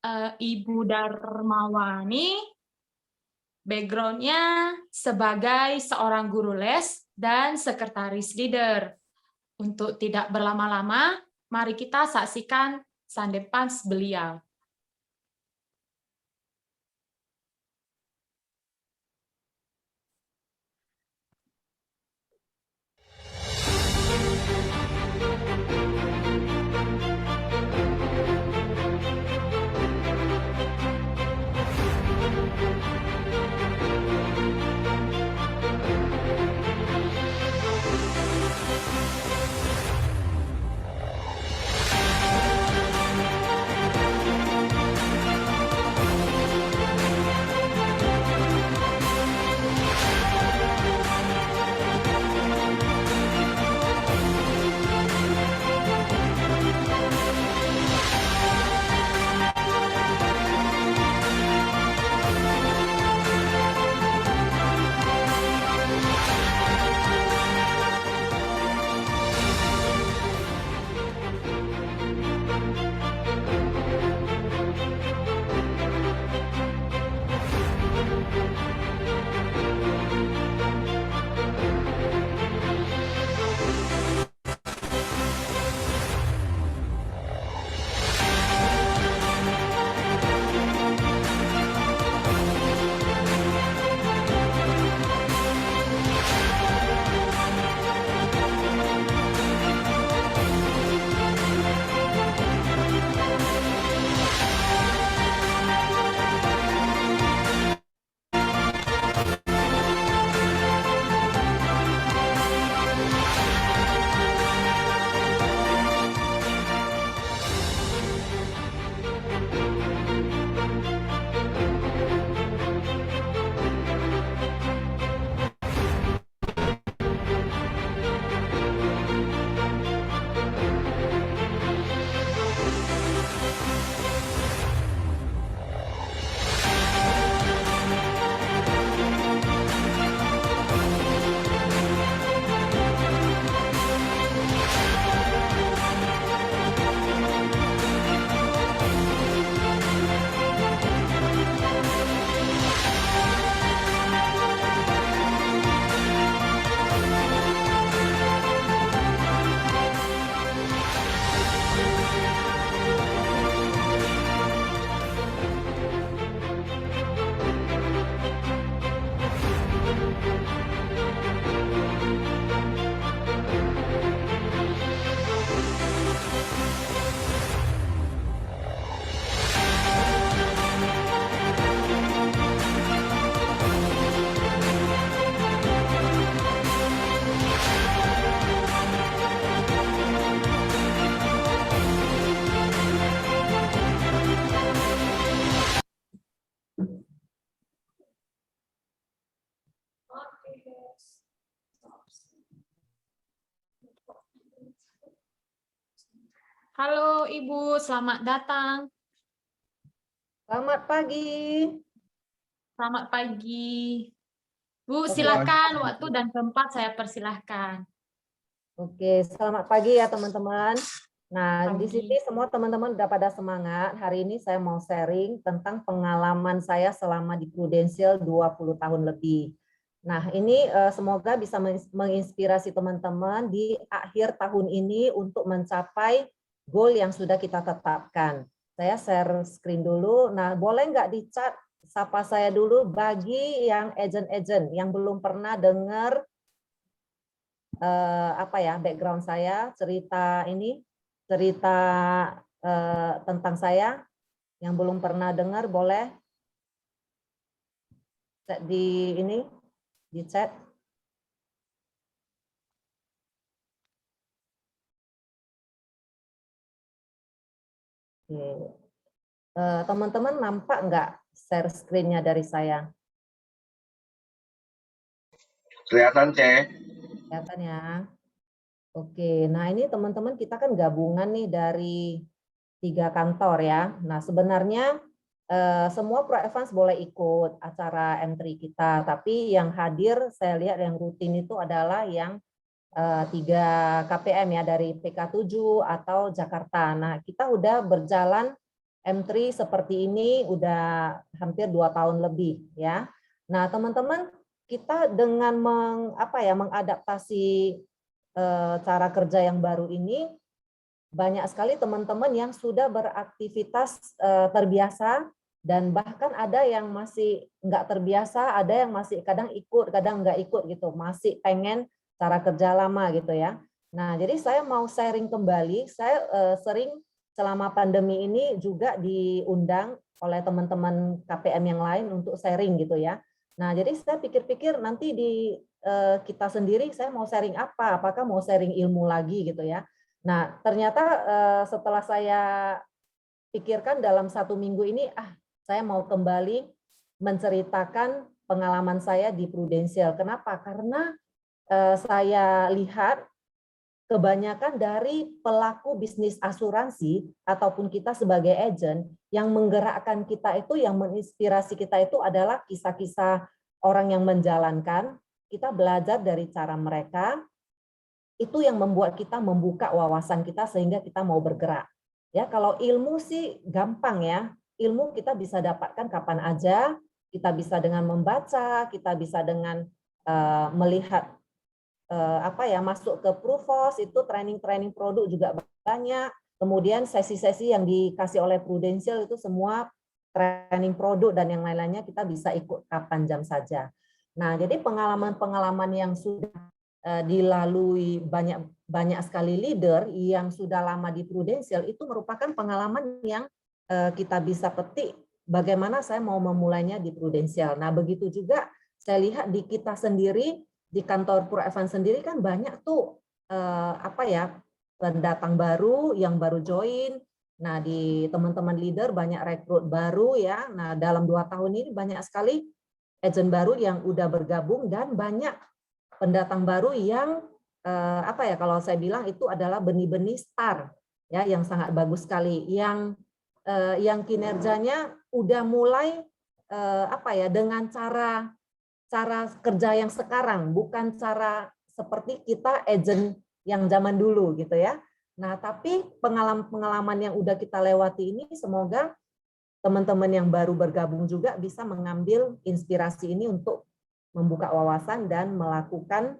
Ibu Darmawani, background-nya sebagai seorang guru les dan sekretaris leader. Untuk tidak berlama-lama, mari kita saksikan Sandepans beliau. Halo Ibu, selamat datang. Selamat pagi. Selamat pagi. Bu, silakan waktu dan tempat saya persilahkan. Oke, selamat pagi ya teman-teman. Nah, Pagi. di sini semua teman-teman udah pada semangat. Hari ini saya mau sharing tentang pengalaman saya selama di Prudential 20 tahun lebih. Nah, ini semoga bisa menginspirasi teman-teman di akhir tahun ini untuk mencapai goal yang sudah kita tetapkan. Saya share screen dulu. Nah, boleh nggak di-chat sapa saya dulu bagi yang agent-agent yang belum pernah dengar background saya, cerita tentang saya yang belum pernah dengar boleh di chat. Teman-teman nampak nggak share screen-nya dari saya? Kelihatan, Cek. Kelihatan ya. Oke, nah ini teman-teman kita kan gabungan nih dari 3 kantor ya. Nah sebenarnya semua Pro Advance boleh ikut acara M3 kita, tapi yang hadir saya lihat yang rutin itu adalah yang 3 KPM ya dari PK7 atau Jakarta. Nah kita udah berjalan M3 seperti ini udah hampir 2 tahun lebih ya. Nah, teman-teman, kita dengan mengadaptasi cara kerja yang baru ini, banyak sekali teman-teman yang sudah beraktivitas terbiasa, dan bahkan ada yang masih nggak terbiasa, ada yang masih kadang ikut, kadang nggak ikut gitu, masih pengen cara kerja lama gitu ya. Nah, jadi saya mau sharing kembali, saya sering selama pandemi ini juga diundang oleh teman-teman KPM yang lain untuk sharing gitu ya. Nah, jadi saya pikir-pikir nanti di kita sendiri saya mau sharing apa, apakah mau sharing ilmu lagi gitu ya. Nah, ternyata setelah saya pikirkan dalam 1 minggu ini, saya mau kembali menceritakan pengalaman saya di Prudential. Kenapa? Karena saya lihat kebanyakan dari pelaku bisnis asuransi ataupun kita sebagai agent, yang menggerakkan kita itu, yang menginspirasi kita itu adalah kisah-kisah orang yang menjalankan. Kita belajar dari cara mereka, itu yang membuat kita membuka wawasan kita sehingga kita mau bergerak. Ya, kalau ilmu sih gampang ya. Ilmu kita bisa dapatkan kapan aja, kita bisa dengan membaca, kita bisa dengan melihat masuk ke Prufos, itu training produk juga banyak. Kemudian sesi-sesi yang dikasih oleh Prudential itu semua training produk dan yang lain-lainnya kita bisa ikut kapan jam saja. Nah, jadi pengalaman-pengalaman yang sudah dilalui banyak sekali leader yang sudah lama di Prudential itu merupakan pengalaman yang kita bisa petik bagaimana saya mau memulainya di Prudential. Nah, begitu juga saya lihat di kita sendiri, di kantor Pura Evan sendiri kan banyak tuh pendatang baru yang baru join. Nah, di teman-teman leader banyak rekrut baru ya. Nah, dalam 2 tahun ini banyak sekali agent baru yang udah bergabung, dan banyak pendatang baru yang kalau saya bilang itu adalah benih-benih star ya, yang sangat bagus sekali, yang kinerjanya udah mulai dengan cara kerja yang sekarang, bukan cara seperti kita agent yang zaman dulu gitu ya. Nah, tapi pengalaman yang udah kita lewati ini, semoga teman-teman yang baru bergabung juga bisa mengambil inspirasi ini untuk membuka wawasan dan melakukan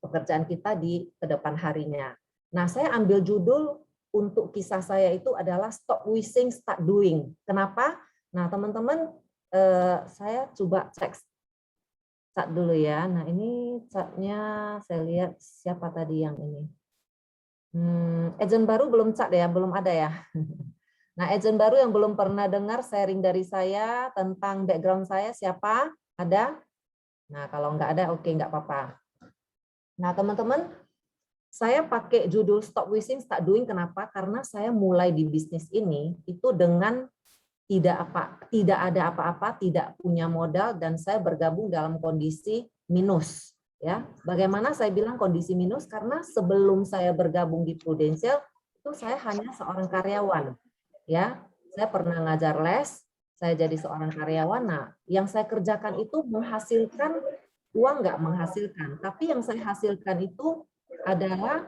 pekerjaan kita di kedepan harinya. Nah, saya ambil judul untuk kisah saya itu adalah Stop Wishing, Start Doing. Kenapa? Nah, teman-teman, saya coba cek cat dulu ya. Nah, ini catnya saya lihat siapa tadi yang ini. Agent baru belum cat ya, belum ada ya. Nah, agent baru yang belum pernah dengar sharing dari saya tentang background saya, siapa? Ada? Nah, kalau nggak ada, oke, nggak apa-apa. Nah, teman-teman, saya pakai judul Stop Wishing, Start Doing. Kenapa? Karena saya mulai di bisnis ini itu dengan tidak ada apa-apa, tidak punya modal, dan saya bergabung dalam kondisi minus. Ya, bagaimana saya bilang kondisi minus? Karena sebelum saya bergabung di Prudential itu saya hanya seorang karyawan. Ya, saya pernah ngajar les, saya jadi seorang karyawan. Nah, yang saya kerjakan itu menghasilkan uang, nggak menghasilkan, tapi yang saya hasilkan itu adalah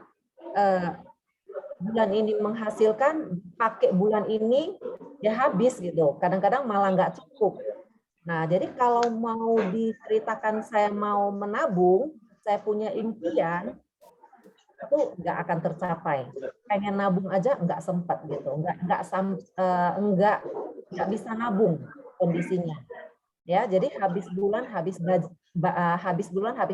bulan ini menghasilkan, pakai bulan ini ya habis gitu. Kadang-kadang malah nggak cukup. Nah, jadi kalau mau diceritakan saya mau menabung, saya punya impian, itu nggak akan tercapai. Pengen nabung aja nggak sempat gitu, nggak bisa nabung kondisinya. Ya, jadi habis bulan habis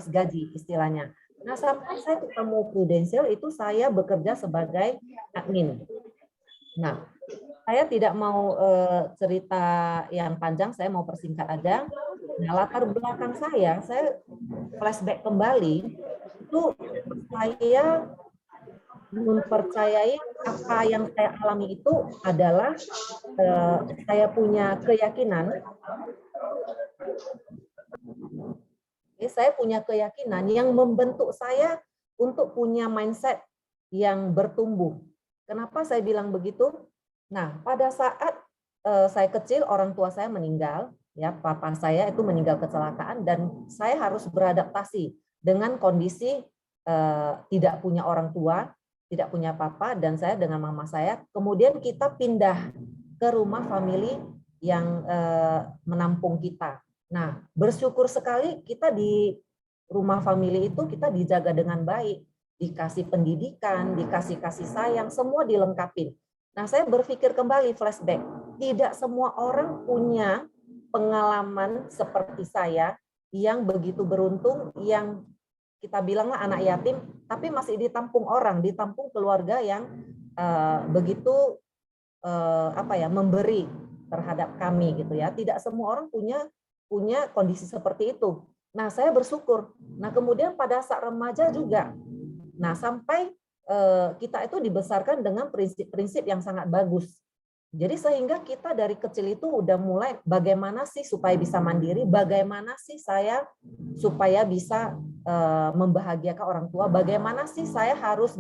gaji istilahnya. Nah, sampai saya ketemu Prudential itu saya bekerja sebagai admin. Nah, saya tidak mau cerita yang panjang, saya mau persingkat aja. Nah, latar belakang saya flashback kembali, itu saya mempercayai apa yang saya alami itu adalah saya punya keyakinan. Saya punya keyakinan yang membentuk saya untuk punya mindset yang bertumbuh. Kenapa saya bilang begitu? Nah, pada saat saya kecil, orang tua saya meninggal, ya, papa saya itu meninggal kecelakaan, dan saya harus beradaptasi dengan kondisi tidak punya orang tua, tidak punya papa, dan saya dengan mama saya. Kemudian kita pindah ke rumah family yang menampung kita. Nah, bersyukur sekali kita di rumah family itu kita dijaga dengan baik, dikasih pendidikan, dikasih kasih sayang, semua dilengkapi. Nah, saya berpikir kembali flashback, tidak semua orang punya pengalaman seperti saya yang begitu beruntung, yang kita bilanglah anak yatim, tapi masih ditampung orang, ditampung keluarga yang begitu memberi terhadap kami gitu ya. Tidak semua orang punya kondisi seperti itu. Nah, saya bersyukur. Nah, kemudian pada saat remaja juga. Nah, sampai kita itu dibesarkan dengan prinsip-prinsip yang sangat bagus. Jadi sehingga kita dari kecil itu udah mulai bagaimana sih supaya bisa mandiri, bagaimana sih saya supaya bisa membahagiakan orang tua, bagaimana sih saya harus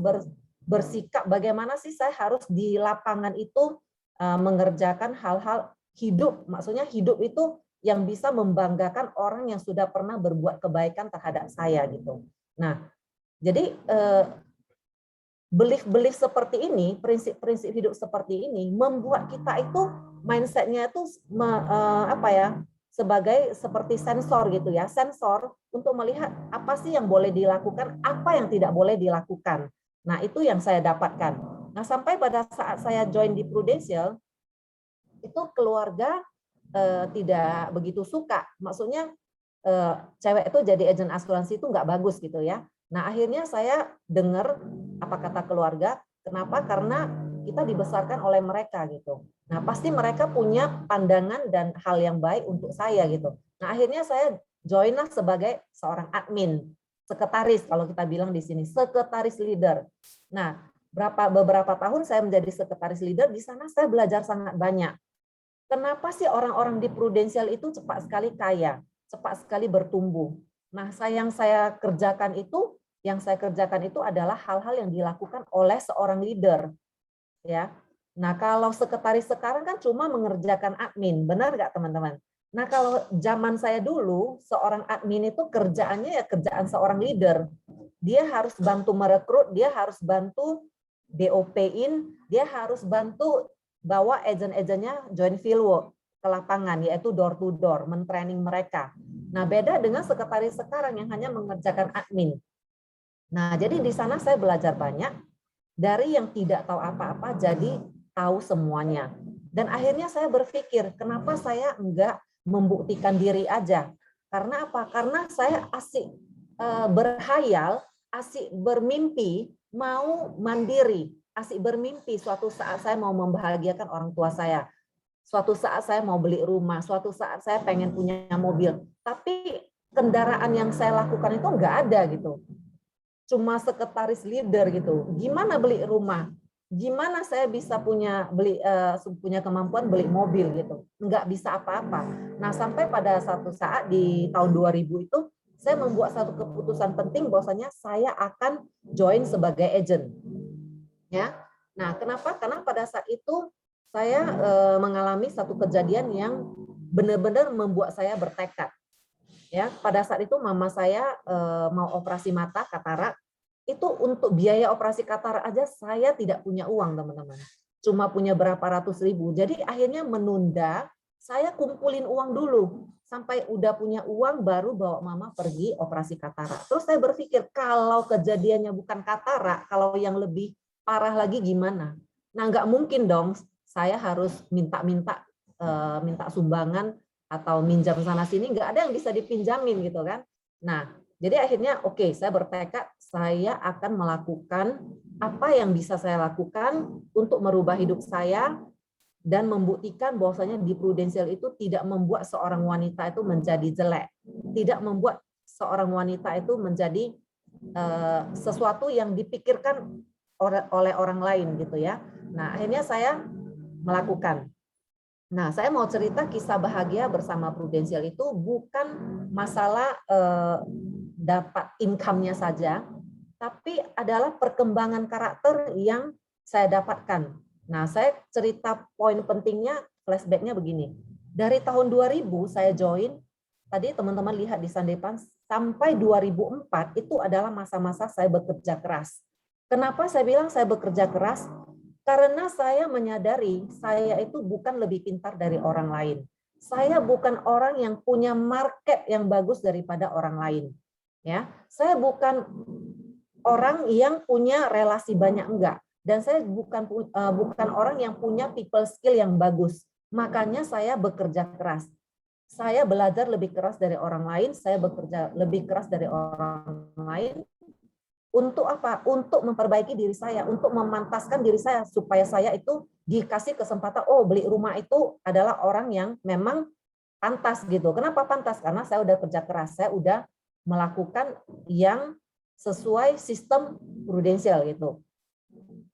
bersikap, bagaimana sih saya harus di lapangan itu mengerjakan hal-hal hidup. Maksudnya hidup itu yang bisa membanggakan orang yang sudah pernah berbuat kebaikan terhadap saya gitu. Nah, jadi belief-belief seperti ini, prinsip-prinsip hidup seperti ini membuat kita itu mindset-nya itu sebagai seperti sensor gitu ya, sensor untuk melihat apa sih yang boleh dilakukan, apa yang tidak boleh dilakukan. Nah, itu yang saya dapatkan. Nah, sampai pada saat saya join di Prudential, itu keluarga tidak begitu suka. Maksudnya cewek itu jadi agen asuransi itu nggak bagus gitu ya. Nah, akhirnya saya dengar apa kata keluarga, kenapa? Karena kita dibesarkan oleh mereka gitu. Nah, pasti mereka punya pandangan dan hal yang baik untuk saya gitu. Nah, akhirnya saya join lah sebagai seorang admin, sekretaris kalau kita bilang di sini, sekretaris leader. Nah, beberapa tahun saya menjadi sekretaris leader, di sana saya belajar sangat banyak. Kenapa sih orang-orang di Prudential itu cepat sekali kaya, cepat sekali bertumbuh? Nah, yang saya kerjakan itu adalah hal-hal yang dilakukan oleh seorang leader, ya. Nah, kalau sekretaris sekarang kan cuma mengerjakan admin, benar nggak teman-teman? Nah, kalau zaman saya dulu, seorang admin itu kerjaannya ya kerjaan seorang leader. Dia harus bantu merekrut, dia harus bantu DOP-in, dia harus bantu bawa agent-agentnya join field work ke lapangan, yaitu door to door, mentraining mereka. Nah, beda dengan sekretaris sekarang yang hanya mengerjakan admin. Nah, jadi di sana saya belajar banyak, dari yang tidak tahu apa-apa jadi tahu semuanya. Dan akhirnya saya berpikir, kenapa saya enggak membuktikan diri aja? Karena apa? Karena saya asik berhayal, asik bermimpi, mau mandiri, asik bermimpi suatu saat saya mau membahagiakan orang tua saya. Suatu saat saya mau beli rumah, suatu saat saya pengen punya mobil. Tapi kendaraan yang saya lakukan itu enggak ada gitu. Cuma sekretaris leader gitu. Gimana beli rumah? Gimana saya bisa punya kemampuan beli mobil gitu? Enggak bisa apa-apa. Nah, sampai pada satu saat di tahun 2000 itu saya membuat satu keputusan penting bahwasanya saya akan join sebagai agent. Ya. Nah, kenapa? Karena pada saat itu saya mengalami satu kejadian yang benar-benar membuat saya bertekad. Ya, pada saat itu mama saya mau operasi mata katarak. Itu untuk biaya operasi katarak aja saya tidak punya uang, teman-teman. Cuma punya berapa ratus ribu. Jadi akhirnya menunda, saya kumpulin uang dulu. Sampai udah punya uang baru bawa mama pergi operasi katarak. Terus saya berpikir, kalau kejadiannya bukan katarak, kalau yang lebih parah lagi gimana? Nah, nggak mungkin dong saya harus minta sumbangan atau minjam sana sini, nggak ada yang bisa dipinjamin gitu kan. Nah, jadi akhirnya oke, saya bertekad saya akan melakukan apa yang bisa saya lakukan untuk merubah hidup saya dan membuktikan bahwasanya di Prudential itu tidak membuat seorang wanita itu menjadi jelek, tidak membuat seorang wanita itu menjadi sesuatu yang dipikirkan oleh orang lain gitu ya. Nah, akhirnya saya melakukan. Nah, saya mau cerita kisah bahagia bersama Prudential itu bukan masalah dapat income-nya saja, tapi adalah perkembangan karakter yang saya dapatkan. Nah, saya cerita poin pentingnya, flashback-nya begini. Dari tahun 2000 saya join, tadi teman-teman lihat di Sandepan, sampai 2004 itu adalah masa-masa saya bekerja keras. Kenapa saya bilang saya bekerja keras? Karena saya menyadari saya itu bukan lebih pintar dari orang lain. Saya bukan orang yang punya market yang bagus daripada orang lain. Ya, saya bukan orang yang punya relasi banyak, enggak. Dan saya bukan orang yang punya people skill yang bagus. Makanya saya bekerja keras. Saya belajar lebih keras dari orang lain, saya bekerja lebih keras dari orang lain. Untuk apa? Untuk memperbaiki diri saya, untuk memantaskan diri saya supaya saya itu dikasih kesempatan, oh beli rumah itu adalah orang yang memang pantas gitu. Kenapa pantas? Karena saya udah kerja keras, saya udah melakukan yang sesuai sistem prudensial gitu.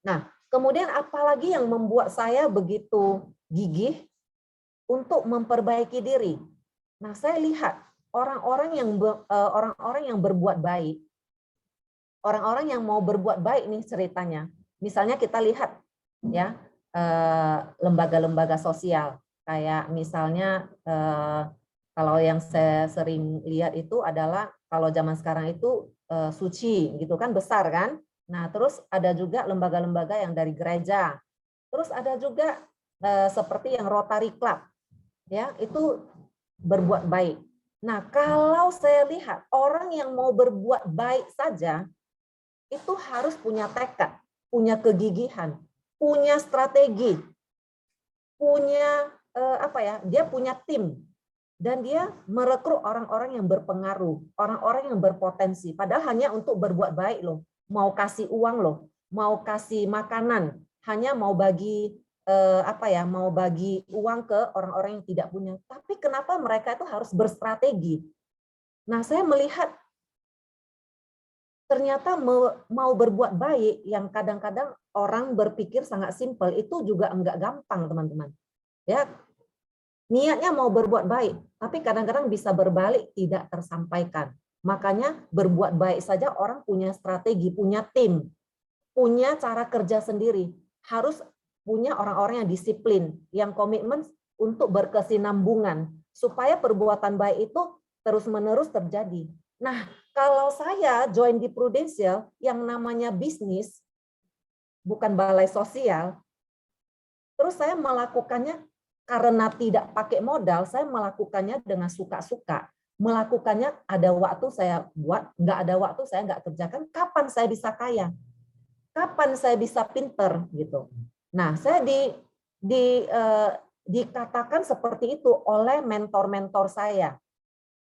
Nah, kemudian apalagi yang membuat saya begitu gigih untuk memperbaiki diri. Nah, saya lihat orang-orang yang berbuat baik, orang-orang yang mau berbuat baik nih ceritanya. Misalnya kita lihat ya lembaga-lembaga sosial kayak misalnya kalau yang saya sering lihat itu adalah kalau zaman sekarang itu suci gitu kan, besar kan. Nah, terus ada juga lembaga-lembaga yang dari gereja. Terus ada juga seperti yang Rotary Club ya, itu berbuat baik. Nah, kalau saya lihat orang yang mau berbuat baik saja itu harus punya tekad, punya kegigihan, punya strategi, punya dia punya tim, dan dia merekrut orang-orang yang berpengaruh, orang-orang yang berpotensi, padahal hanya untuk berbuat baik loh, mau kasih uang loh, mau kasih makanan, hanya mau bagi mau bagi uang ke orang-orang yang tidak punya. Tapi kenapa mereka itu harus berstrategi? Nah, saya melihat ternyata mau berbuat baik yang kadang-kadang orang berpikir sangat simpel itu juga enggak gampang, teman-teman. Ya, niatnya mau berbuat baik, tapi kadang-kadang bisa berbalik tidak tersampaikan. Makanya berbuat baik saja orang punya strategi, punya tim, punya cara kerja sendiri. Harus punya orang-orang yang disiplin, yang komitmen untuk berkesinambungan supaya perbuatan baik itu terus-menerus terjadi. Nah, kalau saya join di Prudential yang namanya bisnis, bukan balai sosial, terus saya melakukannya karena tidak pakai modal, saya melakukannya dengan suka-suka. Melakukannya ada waktu saya buat, nggak ada waktu saya nggak kerjakan. Kapan saya bisa kaya? Kapan saya bisa pinter? Gitu. Nah, saya dikatakan seperti itu oleh mentor-mentor saya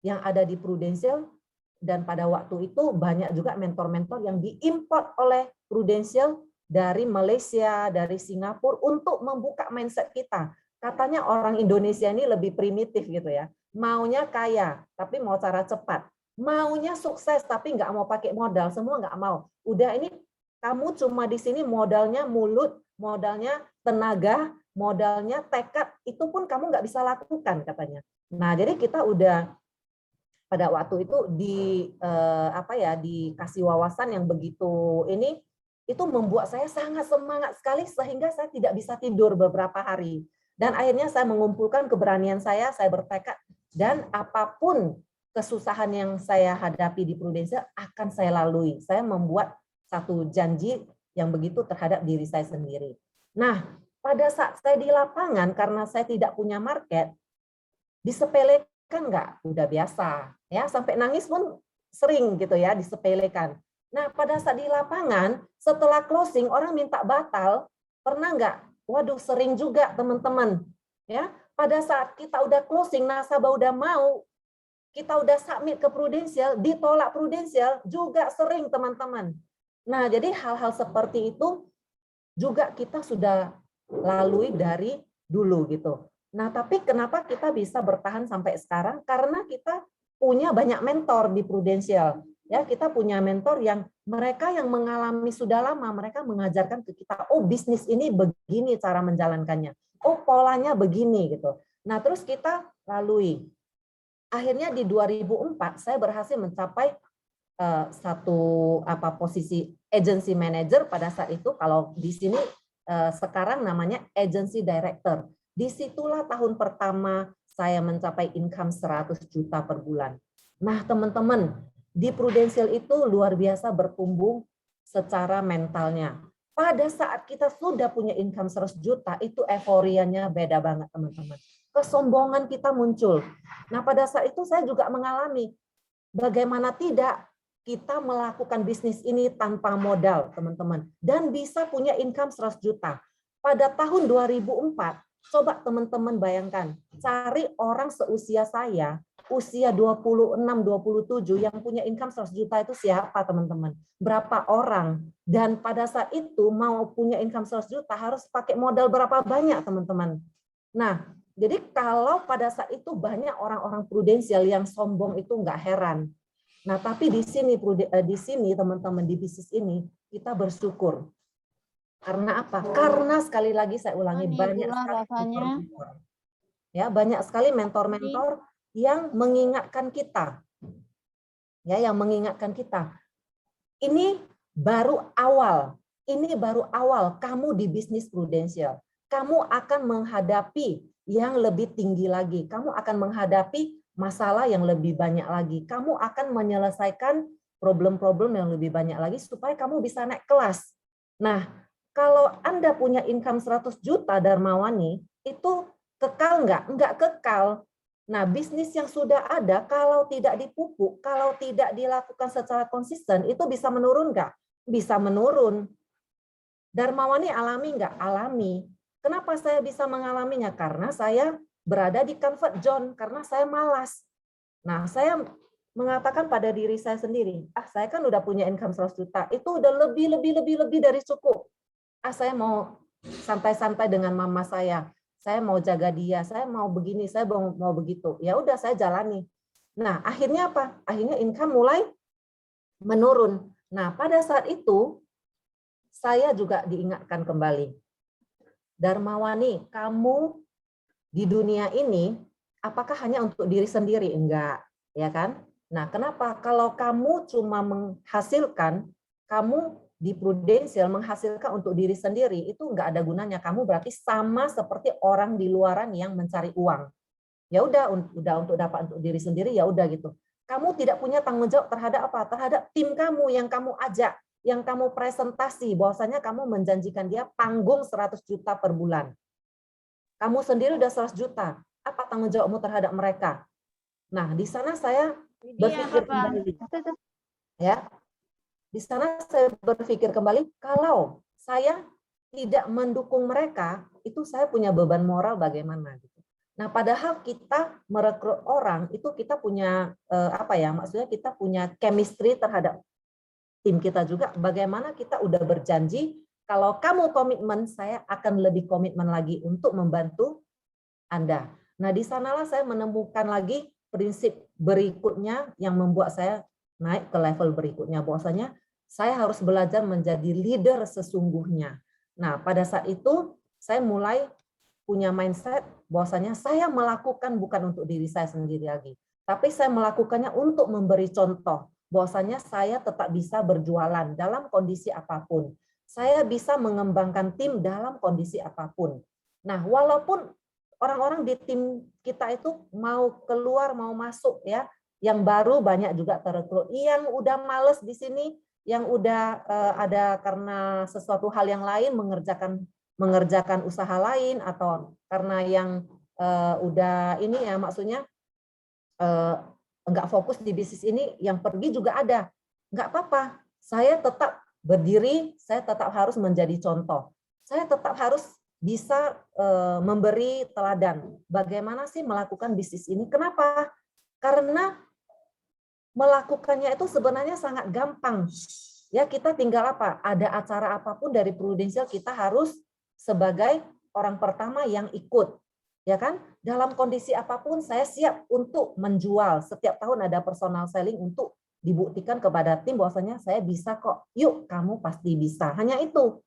yang ada di Prudential. Dan pada waktu itu banyak juga mentor-mentor yang diimport oleh Prudential dari Malaysia, dari Singapura untuk membuka mindset kita. Katanya orang Indonesia ini lebih primitif gitu ya. Maunya kaya, tapi mau cara cepat. Maunya sukses, tapi nggak mau pakai modal. Semua nggak mau. Udah ini kamu cuma di sini modalnya mulut, modalnya tenaga, modalnya tekad, itu pun kamu nggak bisa lakukan katanya. Nah, jadi kita udah pada waktu itu dikasih wawasan yang begitu ini, itu membuat saya sangat semangat sekali sehingga saya tidak bisa tidur beberapa hari. Dan akhirnya saya mengumpulkan keberanian saya bertekad, dan apapun kesusahan yang saya hadapi di Prudential akan saya lalui. Saya membuat satu janji yang begitu terhadap diri saya sendiri. Nah, pada saat saya di lapangan karena saya tidak punya market, disepelekan kan nggak, udah biasa ya, sampai nangis pun sering gitu ya disepelekan. Nah, pada saat di lapangan setelah closing orang minta batal, pernah nggak? Waduh, sering juga teman-teman ya. Pada saat kita udah closing, nasabah udah mau, kita udah submit ke Prudential, ditolak Prudential juga sering teman-teman. Nah, jadi hal-hal seperti itu juga kita sudah lalui dari dulu gitu. Nah, tapi kenapa kita bisa bertahan sampai sekarang? Karena kita punya banyak mentor di Prudential. Ya, kita punya mentor yang mereka yang mengalami sudah lama, mereka mengajarkan ke kita, oh bisnis ini begini cara menjalankannya. Oh, polanya begini gitu. Nah, terus kita lalui. Akhirnya di 2004 saya berhasil mencapai posisi agency manager pada saat itu. Kalau di sini sekarang namanya agency director. Disitulah tahun pertama saya mencapai income 100 juta per bulan. Nah, teman-teman, di Prudential itu luar biasa bertumbuh secara mentalnya. Pada saat kita sudah punya income 100 juta, itu euforianya beda banget teman-teman. Kesombongan kita muncul. Nah pada saat itu saya juga mengalami, bagaimana tidak kita melakukan bisnis ini tanpa modal teman-teman. Dan bisa punya income 100 juta. Pada tahun 2004, coba teman-teman bayangkan, cari orang seusia saya, usia 26-27 yang punya income 100 juta itu siapa teman-teman? Berapa orang? Dan pada saat itu mau punya income 100 juta harus pakai modal berapa banyak teman-teman? Nah, jadi kalau pada saat itu banyak orang-orang prudensial yang sombong itu nggak heran. Nah, tapi di sini teman-teman di bisnis ini kita bersyukur. Karena apa? Karena sekali lagi saya ulangi banyak sekali mentor-mentor. Ya, banyak sekali mentor-mentor yang mengingatkan kita. Ya, yang mengingatkan kita. Ini baru awal. Ini baru awal kamu di bisnis prudensial. Kamu akan menghadapi yang lebih tinggi lagi. Kamu akan menghadapi masalah yang lebih banyak lagi. Kamu akan menyelesaikan problem-problem yang lebih banyak lagi supaya kamu bisa naik kelas. Nah, kalau Anda punya income 100 juta Darmawani, itu kekal nggak? Nggak kekal. Nah, bisnis yang sudah ada, kalau tidak dipupuk, kalau tidak dilakukan secara konsisten, itu bisa menurun nggak? Bisa menurun. Darmawani alami nggak? Alami. Kenapa saya bisa mengalaminya? Karena saya berada di comfort zone, karena saya malas. Nah, saya mengatakan pada diri saya sendiri, saya kan udah punya income 100 juta, itu udah lebih dari cukup. Saya mau santai-santai dengan mama saya mau jaga dia, saya mau begini, saya mau begitu. Ya udah saya jalani. Nah, akhirnya apa? Akhirnya income mulai menurun. Nah, pada saat itu saya juga diingatkan kembali. Darmawani, kamu di dunia ini apakah hanya untuk diri sendiri? Enggak, ya kan? Nah, kenapa? Kalau kamu cuma menghasilkan, kamu di prudensial menghasilkan untuk diri sendiri, itu enggak ada gunanya. Kamu berarti sama seperti orang di luaran yang mencari uang. Ya udah untuk dapat untuk diri sendiri, ya udah gitu. Kamu tidak punya tanggung jawab terhadap apa? Terhadap tim kamu yang kamu ajak, yang kamu presentasi, bahwasanya kamu menjanjikan dia panggung 100 juta per bulan. Kamu sendiri udah 100 juta. Apa tanggung jawabmu terhadap mereka? Nah, di sana saya berpikir kembali. Ya, di sana saya berpikir kembali, kalau saya tidak mendukung mereka, itu saya punya beban moral bagaimana gitu. Nah, padahal kita merekrut orang itu kita punya maksudnya kita punya chemistry terhadap tim kita juga. Bagaimana kita udah berjanji, kalau kamu komitmen, saya akan lebih komitmen lagi untuk membantu Anda. Nah, di sanalah saya menemukan lagi prinsip berikutnya yang membuat saya naik ke level berikutnya, bahwasanya saya harus belajar menjadi leader sesungguhnya. Nah, pada saat itu saya mulai punya mindset bahwasanya saya melakukan bukan untuk diri saya sendiri lagi, tapi saya melakukannya untuk memberi contoh bahwasanya saya tetap bisa berjualan dalam kondisi apapun. Saya bisa mengembangkan tim dalam kondisi apapun. Nah, walaupun orang-orang di tim kita itu mau keluar, mau masuk ya, yang baru banyak juga terekrut. Yang udah males di sini, yang udah ada karena sesuatu hal yang lain mengerjakan usaha lain, atau karena yang udah ini ya maksudnya enggak fokus di bisnis ini, yang pergi juga ada. Enggak apa-apa. Saya tetap berdiri, saya tetap harus menjadi contoh. Saya tetap harus bisa memberi teladan. Bagaimana sih melakukan bisnis ini? Kenapa? Karena melakukannya itu sebenarnya sangat gampang. Ya, kita tinggal apa? Ada acara apapun dari prudensial, kita harus sebagai orang pertama yang ikut. Ya kan? Dalam kondisi apapun saya siap untuk menjual. Setiap tahun ada personal selling untuk dibuktikan kepada tim bahwasanya saya bisa kok. Yuk, kamu pasti bisa. Hanya itu.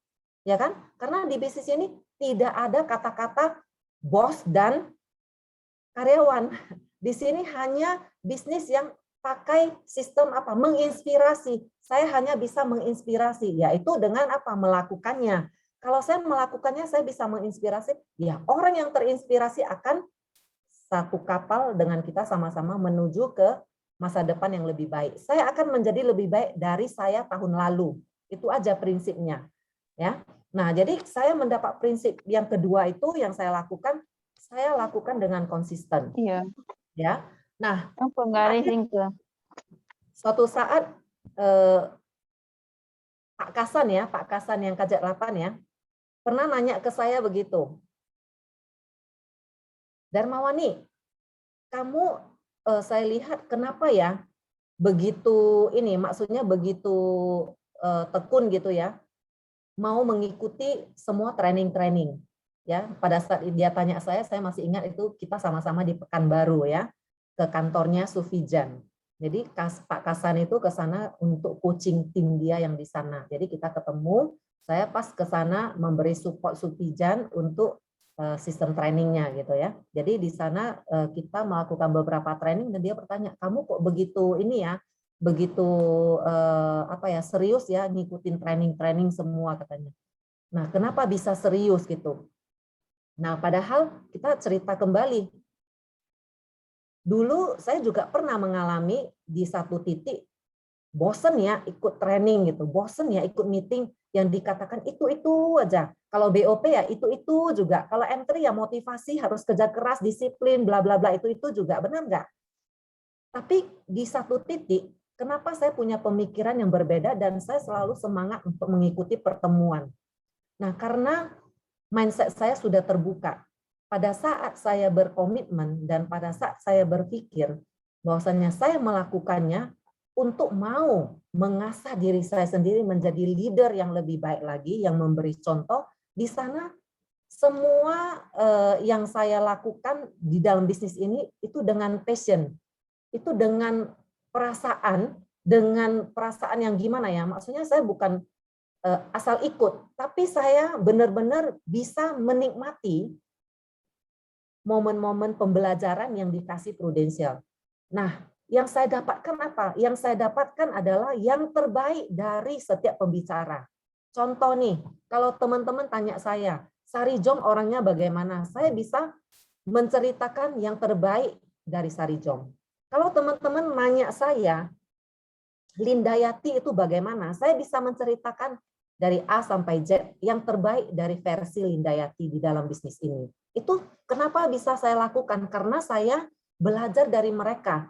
Ya kan? Karena di bisnis ini tidak ada kata-kata bos dan karyawan. Di sini hanya bisnis yang pakai sistem apa? Menginspirasi. Saya hanya bisa menginspirasi, yaitu dengan apa? Melakukannya. Kalau saya melakukannya, saya bisa menginspirasi. Ya, orang yang terinspirasi akan satu kapal dengan kita sama-sama menuju ke masa depan yang lebih baik. Saya akan menjadi lebih baik dari saya tahun lalu. Itu aja prinsipnya. Ya. Nah, jadi saya mendapat prinsip yang kedua itu yang saya lakukan dengan konsisten. Iya. Ya. Nah, Apa nggak ke? suatu saat Pak Kasan yang KJ 8 ya, pernah nanya ke saya begitu. Darmawani, kamu saya lihat kenapa ya begitu maksudnya begitu tekun gitu ya, mau mengikuti semua training-training. Ya, pada saat dia tanya saya masih ingat itu kita sama-sama di Pekanbaru ya, ke kantornya Sufijan. Jadi Pak Kasan itu ke sana untuk coaching tim dia yang di sana. Jadi kita ketemu, saya pas ke sana memberi support Sufijan untuk sistem trainingnya gitu ya. Jadi di sana kita melakukan beberapa training dan dia bertanya, kamu kok begitu begitu serius ya ngikutin training semua katanya. Nah, kenapa bisa serius gitu? Nah, padahal kita cerita kembali. Dulu saya juga pernah mengalami di satu titik bosen ya ikut training gitu, bosen ya ikut meeting yang dikatakan itu aja. Kalau BOP ya itu juga. Kalau M3 ya motivasi harus kerja keras, disiplin, bla bla bla itu juga, benar nggak? Tapi di satu titik, kenapa saya punya pemikiran yang berbeda dan saya selalu semangat untuk mengikuti pertemuan. Nah, karena mindset saya sudah terbuka. Pada saat saya berkomitmen dan pada saat saya berpikir bahwasannya saya melakukannya untuk mau mengasah diri saya sendiri menjadi leader yang lebih baik lagi, yang memberi contoh, di sana semua yang saya lakukan di dalam bisnis ini itu dengan passion, itu dengan perasaan yang gimana ya, maksudnya saya bukan asal ikut, tapi saya benar-benar bisa menikmati momen-momen pembelajaran yang dikasih Prudential. Nah, yang saya dapatkan apa? Yang saya dapatkan adalah yang terbaik dari setiap pembicara. Contoh nih, kalau teman-teman tanya saya, Sarijong orangnya bagaimana? Saya bisa menceritakan yang terbaik dari Sarijong. Kalau teman-teman nanya saya, Lindayati itu bagaimana? Saya bisa menceritakan dari A sampai Z yang terbaik dari versi Lindayati di dalam bisnis ini. Itu kenapa bisa saya lakukan? Karena saya belajar dari mereka.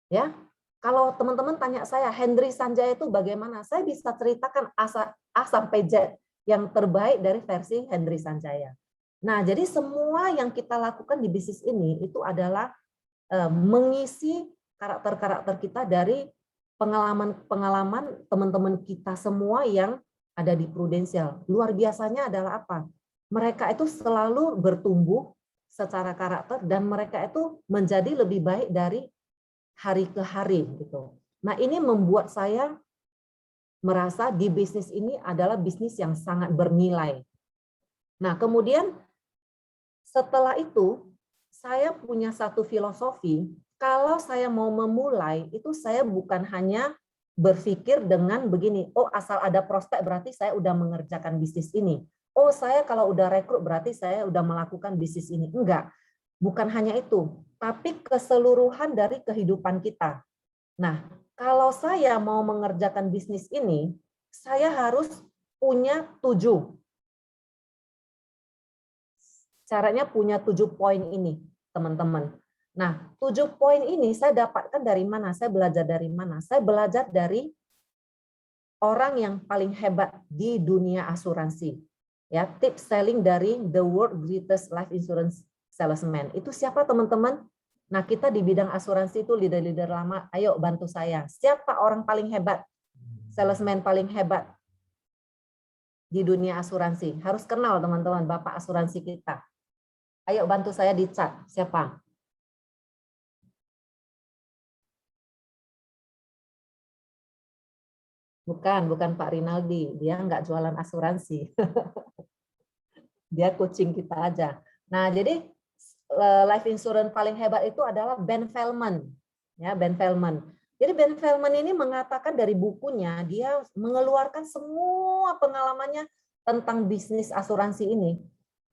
Ya, kalau teman-teman tanya saya, Hendry Sanjaya itu bagaimana? Saya bisa ceritakan A sampai Z yang terbaik dari versi Hendry Sanjaya. Nah, jadi semua yang kita lakukan di bisnis ini itu adalah mengisi karakter-karakter kita dari pengalaman-pengalaman teman-teman kita semua yang ada di Prudential. Luar biasanya adalah apa? Mereka itu selalu bertumbuh secara karakter dan mereka itu menjadi lebih baik dari hari ke hari gitu. Nah, ini membuat saya merasa di bisnis ini adalah bisnis yang sangat bernilai. Nah, kemudian setelah itu saya punya satu filosofi, kalau saya mau memulai itu saya bukan hanya berpikir dengan begini, oh asal ada prospek berarti saya udah mengerjakan bisnis ini. Oh saya kalau udah rekrut berarti saya udah melakukan bisnis ini. Enggak, bukan hanya itu, tapi keseluruhan dari kehidupan kita. Nah, kalau saya mau mengerjakan bisnis ini, saya harus punya 7. Caranya punya 7 poin ini, teman-teman. Nah, 7 poin ini saya dapatkan dari mana? Saya belajar dari mana? Saya belajar dari orang yang paling hebat di dunia asuransi. Ya, tips selling dari the world greatest life insurance salesman. Itu siapa, teman-teman? Nah, kita di bidang asuransi itu leader-leader lama. Ayo bantu saya. Siapa orang paling hebat? Salesman paling hebat di dunia asuransi. Harus kenal, teman-teman, Bapak asuransi kita. Ayo bantu saya di chat. Siapa? Bukan Pak Rinaldi. Dia nggak jualan asuransi. Dia coaching kita aja. Nah, jadi life insurance paling hebat itu adalah Ben Feldman. Ya, Ben Feldman. Jadi Ben Feldman ini mengatakan dari bukunya, dia mengeluarkan semua pengalamannya tentang bisnis asuransi ini.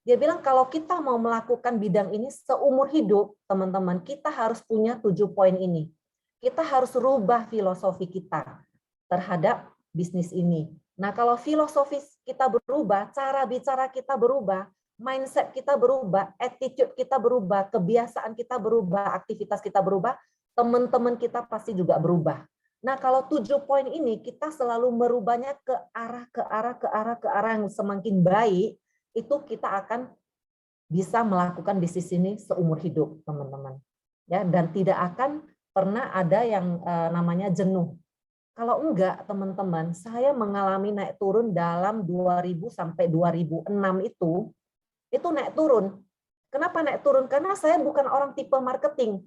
Dia bilang kalau kita mau melakukan bidang ini seumur hidup, teman-teman, kita harus punya 7 poin ini. Kita harus rubah filosofi kita terhadap bisnis ini. Nah, kalau filosofi kita berubah, cara bicara kita berubah, mindset kita berubah, attitude kita berubah, kebiasaan kita berubah, aktivitas kita berubah, teman-teman kita pasti juga berubah. Nah, kalau 7 poin ini kita selalu merubahnya ke arah yang semakin baik, itu kita akan bisa melakukan bisnis ini seumur hidup, teman-teman. Ya, dan tidak akan pernah ada yang namanya jenuh. Kalau enggak, teman-teman, saya mengalami naik turun dalam 2000 sampai 2006 itu naik turun. Kenapa naik turun? Karena saya bukan orang tipe marketing.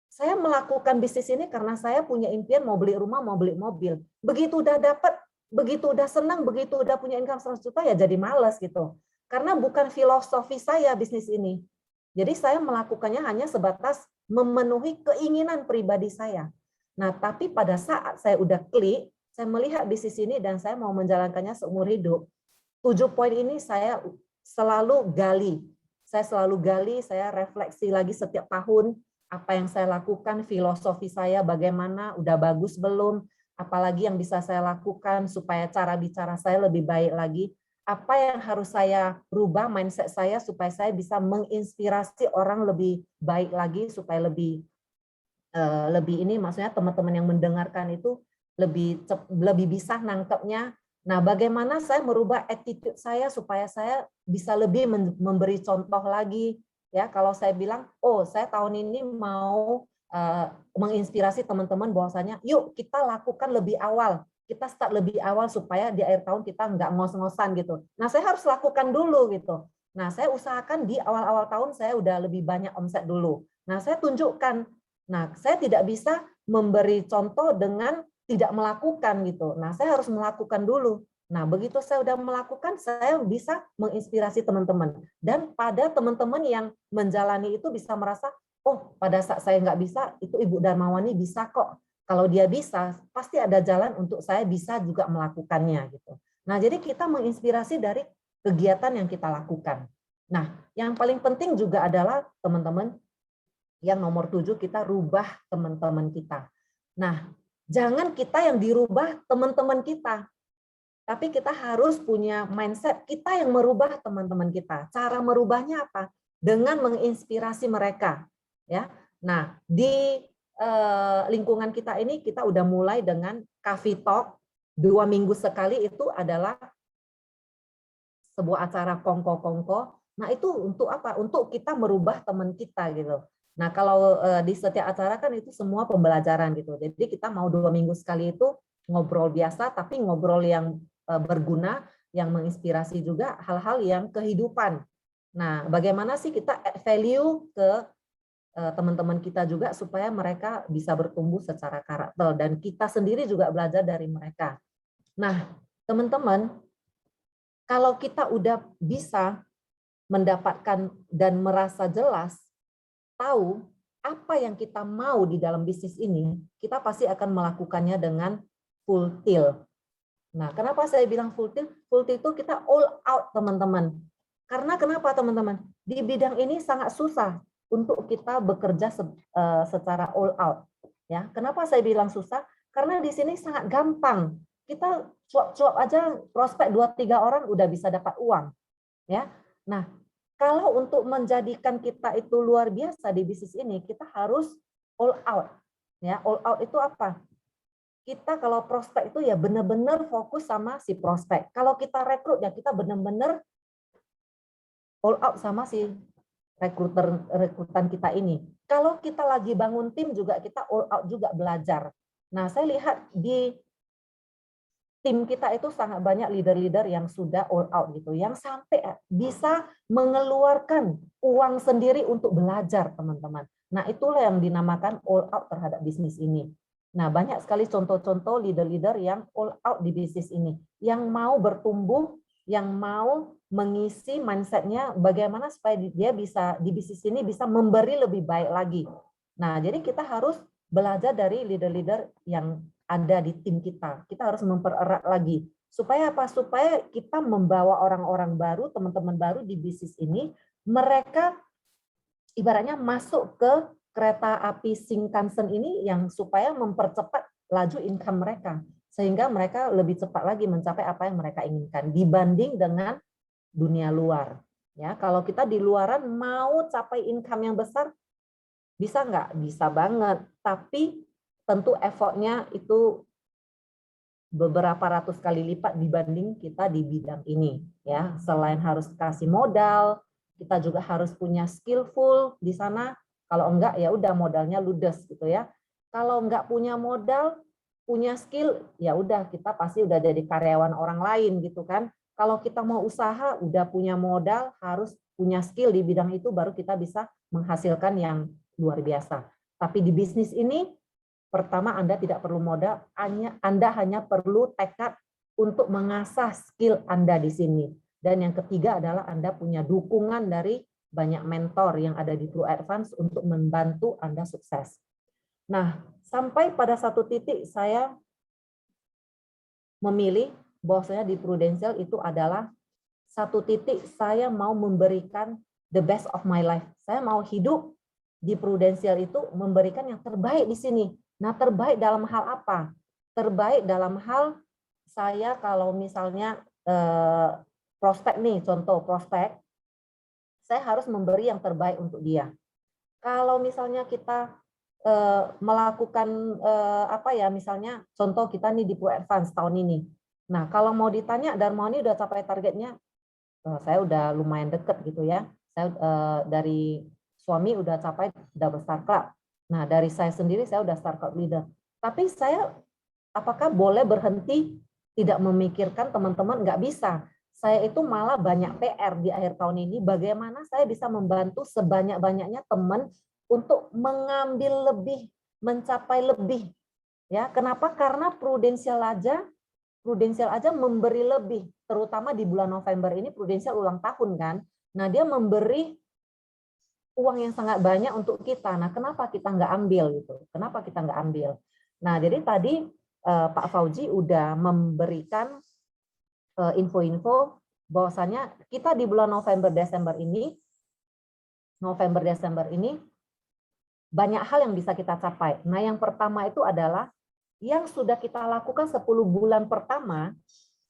Saya melakukan bisnis ini karena saya punya impian mau beli rumah, mau beli mobil. Begitu udah dapat, begitu udah senang, begitu udah punya income 100 juta, ya jadi malas gitu. Karena bukan filosofi saya bisnis ini. Jadi saya melakukannya hanya sebatas memenuhi keinginan pribadi saya. Nah, tapi pada saat saya udah klik, saya melihat bisnis ini dan saya mau menjalankannya seumur hidup. 7 poin ini saya selalu gali. Saya refleksi lagi setiap tahun apa yang saya lakukan, filosofi saya bagaimana, udah bagus belum, apalagi yang bisa saya lakukan supaya cara bicara saya lebih baik lagi, apa yang harus saya rubah mindset saya supaya saya bisa menginspirasi orang lebih baik lagi, supaya lebih ini, maksudnya teman-teman yang mendengarkan itu lebih bisa nangkepnya. Nah, bagaimana saya merubah attitude saya supaya saya bisa lebih memberi contoh lagi. Ya, kalau saya bilang, oh saya tahun ini mau menginspirasi teman-teman bahwasanya, yuk kita lakukan lebih awal, kita start lebih awal supaya di akhir tahun kita nggak ngos-ngosan gitu. Nah, saya harus lakukan dulu gitu. Nah, saya usahakan di awal-awal tahun saya udah lebih banyak omset dulu. Nah, saya tunjukkan. Nah, saya tidak bisa memberi contoh dengan tidak melakukan gitu. Nah, saya harus melakukan dulu. Nah, begitu saya udah melakukan, saya bisa menginspirasi teman-teman. Dan pada teman-teman yang menjalani itu bisa merasa, oh, pada saat saya nggak bisa, itu Ibu Darmawani bisa kok. Kalau dia bisa, pasti ada jalan untuk saya bisa juga melakukannya gitu. Nah, jadi kita menginspirasi dari kegiatan yang kita lakukan. Nah, yang paling penting juga adalah teman-teman, yang nomor 7, kita rubah teman-teman kita. Nah, jangan kita yang dirubah teman-teman kita. Tapi kita harus punya mindset kita yang merubah teman-teman kita. Cara merubahnya apa? Dengan menginspirasi mereka. Ya. Nah, di lingkungan kita ini kita udah mulai dengan Coffee Talk 2 minggu sekali, itu adalah sebuah acara kongko-kongko. Nah, itu untuk apa? Untuk kita merubah teman kita gitu. Nah, kalau di setiap acara kan itu semua pembelajaran gitu. Jadi kita mau 2 minggu sekali itu ngobrol biasa, tapi ngobrol yang berguna, yang menginspirasi juga hal-hal yang kehidupan. Nah, bagaimana sih kita add value ke teman-teman kita juga supaya mereka bisa bertumbuh secara karakter dan kita sendiri juga belajar dari mereka. Nah, teman-teman, kalau kita udah bisa mendapatkan dan merasa jelas, tahu apa yang kita mau di dalam bisnis ini, kita pasti akan melakukannya dengan full tilt. Nah, kenapa saya bilang full tilt? Full tilt itu kita all out, teman-teman. Karena kenapa, teman-teman? Di bidang ini sangat susah untuk kita bekerja secara all out. Ya, kenapa saya bilang susah? Karena di sini sangat gampang. Kita cuap-cuap aja prospek 2-3 orang udah bisa dapat uang. Ya. Nah, kalau untuk menjadikan kita itu luar biasa di bisnis ini, kita harus all out. Ya, all out itu apa? Kita kalau prospek itu ya benar-benar fokus sama si prospek. Kalau kita rekrut ya kita benar-benar all out sama si rekrutan kita ini. Kalau kita lagi bangun tim juga kita all out juga belajar. Nah, saya lihat di tim kita itu sangat banyak leader-leader yang sudah all out gitu, yang sampai bisa mengeluarkan uang sendiri untuk belajar, teman-teman. Nah, itulah yang dinamakan all out terhadap bisnis ini. Nah, banyak sekali contoh-contoh leader-leader yang all out di bisnis ini, yang mau bertumbuh, yang mau mengisi mindset-nya bagaimana supaya dia bisa di bisnis ini bisa memberi lebih baik lagi. Nah, jadi kita harus belajar dari leader-leader yang ada di tim kita. Kita harus mempererat lagi. Supaya apa? Supaya kita membawa orang-orang baru, teman-teman baru di bisnis ini, mereka ibaratnya masuk ke kereta api Shinkansen ini yang supaya mempercepat laju income mereka. sehingga mereka lebih cepat lagi mencapai apa yang mereka inginkan dibanding dengan dunia luar. Ya, kalau kita di luaran mau capai income yang besar, bisa nggak? Bisa banget, tapi tentu effortnya itu beberapa ratus kali lipat dibanding kita di bidang ini. Ya, selain harus kasih modal, kita juga harus punya skillful di sana. Kalau enggak, ya udah modalnya ludes gitu ya. Kalau enggak punya modal, punya skill, ya udah kita pasti udah jadi karyawan orang lain gitu kan. Kalau kita mau usaha, udah punya modal, harus punya skill di bidang itu, baru kita bisa menghasilkan yang luar biasa. Tapi di bisnis ini, pertama Anda tidak perlu modal, Anda hanya perlu tekad untuk mengasah skill Anda di sini. Dan yang ketiga adalah Anda punya dukungan dari banyak mentor yang ada di True Advance untuk membantu Anda sukses. Nah, sampai pada satu titik saya memilih bahwasanya di Prudential itu adalah satu titik saya mau memberikan the best of my life. Saya mau hidup di Prudential itu memberikan yang terbaik di sini. Nah, terbaik dalam hal apa? Terbaik dalam hal saya kalau misalnya prospek nih, contoh prospek, saya harus memberi yang terbaik untuk dia. Kalau misalnya kita melakukan apa ya, misalnya contoh kita nih di Pro Advance tahun ini. Nah, kalau mau ditanya Darmawani udah capai targetnya, saya udah lumayan deket gitu ya. Saya dari suami udah capai double star club. Nah, dari saya sendiri saya udah star club leader. Tapi saya apakah boleh berhenti tidak memikirkan teman-teman? Nggak bisa. Saya itu malah banyak PR di akhir tahun ini. Bagaimana saya bisa membantu sebanyak-banyaknya teman untuk mengambil lebih, mencapai lebih. Ya, kenapa? Karena Prudential aja memberi lebih, terutama di bulan November ini Prudential ulang tahun kan. Nah, dia memberi uang yang sangat banyak untuk kita. Nah, kenapa kita nggak ambil gitu? Kenapa kita nggak ambil? Nah, jadi tadi Pak Fauji udah memberikan info-info bahwasannya kita di bulan November-Desember ini banyak hal yang bisa kita capai. Nah, yang pertama itu adalah yang sudah kita lakukan 10 bulan pertama,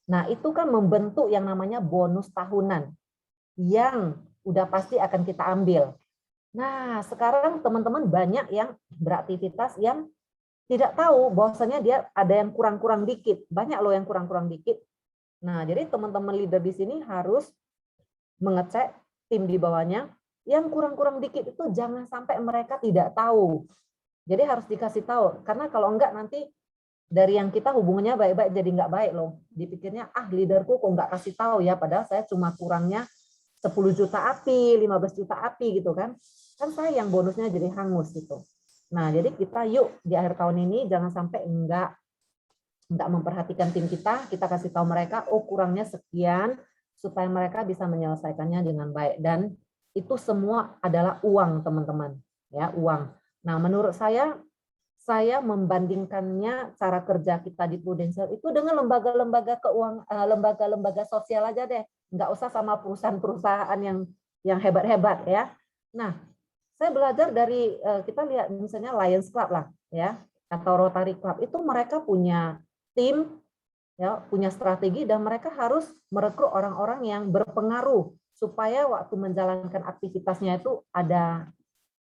nah itu kan membentuk yang namanya bonus tahunan yang udah pasti akan kita ambil. Nah, sekarang teman-teman banyak yang beraktivitas yang tidak tahu bahwasanya dia ada yang kurang-kurang dikit. Banyak loh yang kurang-kurang dikit. Nah, jadi teman-teman leader di sini harus mengecek tim di bawahnya yang kurang-kurang dikit itu jangan sampai mereka tidak tahu. Jadi harus dikasih tahu, karena kalau enggak nanti dari yang kita hubungannya baik-baik jadi nggak baik loh. Dipikirnya, leaderku kok nggak kasih tahu ya, padahal saya cuma kurangnya 10 juta API, 15 juta API gitu kan. Kan saya yang bonusnya jadi hangus gitu. Nah, jadi kita yuk di akhir tahun ini jangan sampai enggak memperhatikan tim kita kasih tahu mereka, kurangnya sekian, supaya mereka bisa menyelesaikannya dengan baik. Dan itu semua adalah uang, teman-teman. Ya, uang. Nah, menurut saya membandingkannya cara kerja kita di Prudential itu dengan lembaga-lembaga keuangan, lembaga-lembaga sosial aja deh. Nggak usah sama perusahaan-perusahaan yang hebat-hebat ya. Nah, saya belajar dari kita lihat misalnya Lions Club lah ya, atau Rotary Club, itu mereka punya tim ya, punya strategi, dan mereka harus merekrut orang-orang yang berpengaruh supaya waktu menjalankan aktivitasnya itu ada